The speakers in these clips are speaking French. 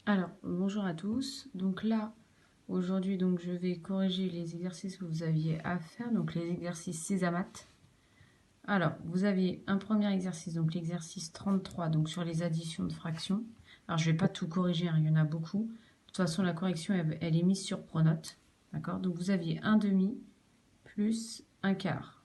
Alors, bonjour à tous. Donc là, aujourd'hui, je vais corriger les exercices que vous aviez à faire, donc les exercices Césamat. Alors, vous aviez un premier exercice, donc l'exercice 33, donc sur les additions de fractions. Alors, je ne vais pas tout corriger, hein, il y en a beaucoup. De toute façon, la correction, elle est mise sur Pronote. D'accord? Donc, vous aviez un demi plus un quart.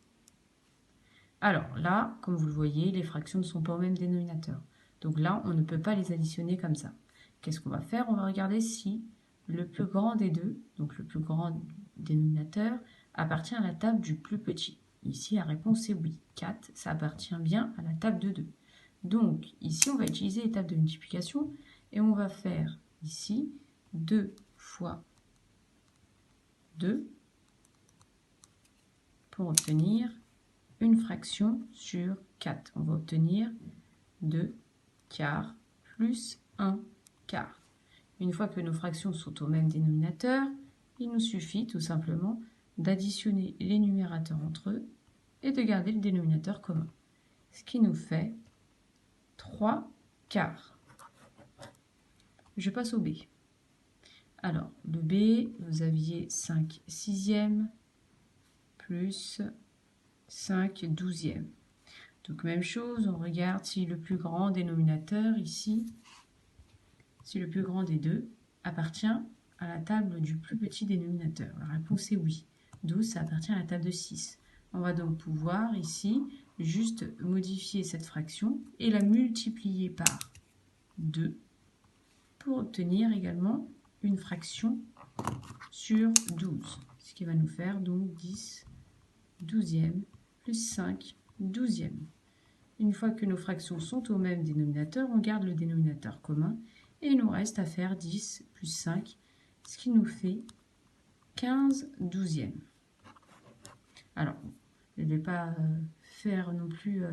Alors là, comme vous le voyez, les fractions ne sont pas au même dénominateur. Donc là, on ne peut pas les additionner comme ça. Qu'est-ce qu'on va faire? On va regarder si le plus grand des deux, donc le plus grand dénominateur, appartient à la table du plus petit. Ici, la réponse est oui. 4, ça appartient bien à la table de 2. Donc ici, on va utiliser les tables de multiplication et on va faire ici 2 fois 2 pour obtenir une fraction sur 4. On va obtenir 2 quarts plus 1 quart. Une fois que nos fractions sont au même dénominateur, il nous suffit tout simplement d'additionner les numérateurs entre eux et de garder le dénominateur commun. Ce qui nous fait 3 quarts. Je passe au B. Alors, le B, vous aviez 5 sixièmes plus 5 douzièmes. Donc même chose, on regarde si le plus grand dénominateur ici, si le plus grand des deux appartient à la table du plus petit dénominateur. La réponse est oui. 12, ça appartient à la table de 6. On va donc pouvoir ici juste modifier cette fraction et la multiplier par 2 pour obtenir également une fraction sur 12. Ce qui va nous faire donc 10 douzièmes plus 5 douzièmes. Une fois que nos fractions sont au même dénominateur, on garde le dénominateur commun et il nous reste à faire 10 plus 5, ce qui nous fait 15 douzièmes. Alors, je ne vais pas faire non plus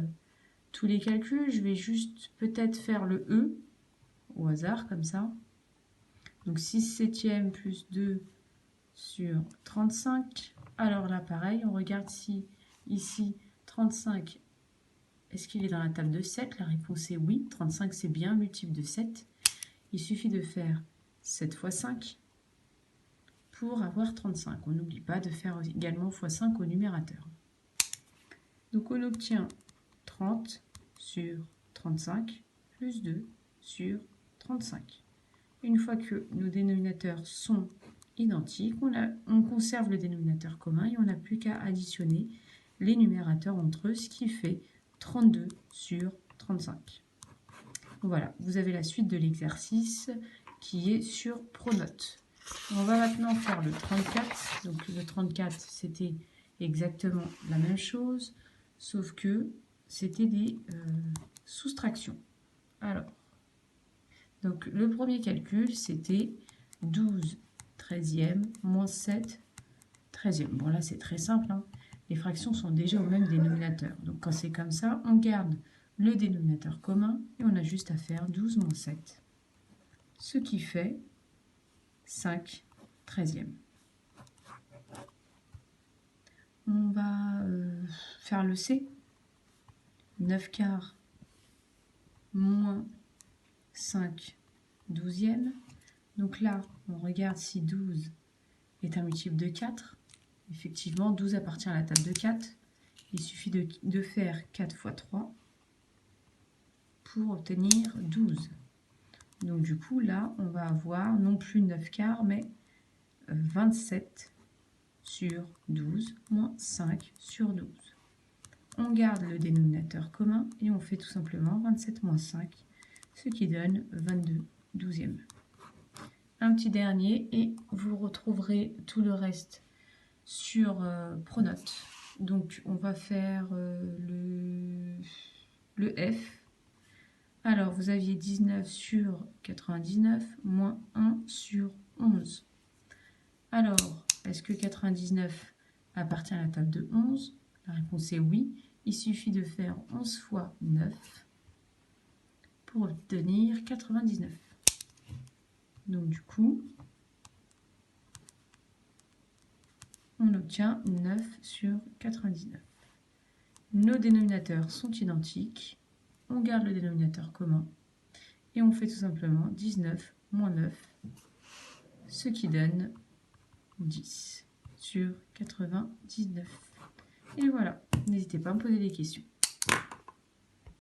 tous les calculs, je vais juste peut-être faire le E au hasard comme ça. Donc 6 septièmes plus 2 sur 35. Alors là, pareil, on regarde si ici 35, est-ce qu'il est dans la table de 7? La réponse est oui. 35, c'est bien un multiple de 7. Il suffit de faire 7 fois 5 pour avoir 35. On n'oublie pas de faire également x 5 au numérateur. Donc on obtient 30 sur 35 plus 2 sur 35. Une fois que nos dénominateurs sont identiques, on conserve le dénominateur commun et on n'a plus qu'à additionner les numérateurs entre eux, ce qui fait 32 sur 35. Voilà, vous avez la suite de l'exercice qui est sur Pronote. On va maintenant faire le 34. Donc le 34, c'était exactement la même chose, sauf que c'était des soustractions. Alors, donc le premier calcul, c'était 12 treizièmes moins 7 treizièmes. Bon là, c'est très simple, hein. Les fractions sont déjà au même dénominateur. Donc quand c'est comme ça, on garde le dénominateur commun et on a juste à faire 12 moins 7. Ce qui fait 5 treizièmes. On va faire le C. 9 quarts moins 5 douzièmes. Donc là, on regarde si 12 est un multiple de 4. Effectivement, 12 appartient à la table de 4. Il suffit de faire 4 fois 3 pour obtenir 12. Donc du coup, là, on va avoir non plus 9 quarts, mais 27 sur 12 moins 5 sur 12. On garde le dénominateur commun et on fait tout simplement 27 moins 5, ce qui donne 22 douzièmes. Un petit dernier et vous retrouverez tout le reste sur Pronote. Donc on va faire le F. Alors vous aviez 19 sur 99 moins 1 sur 11. Alors, est-ce que 99 appartient à la table de 11? La réponse est oui. Il suffit de faire 11 fois 9 pour obtenir 99. Donc du coup, on obtient 9 sur 99. Nos dénominateurs sont identiques. On garde le dénominateur commun. Et on fait tout simplement 19 moins 9, ce qui donne 10 sur 99. Et voilà, n'hésitez pas à me poser des questions.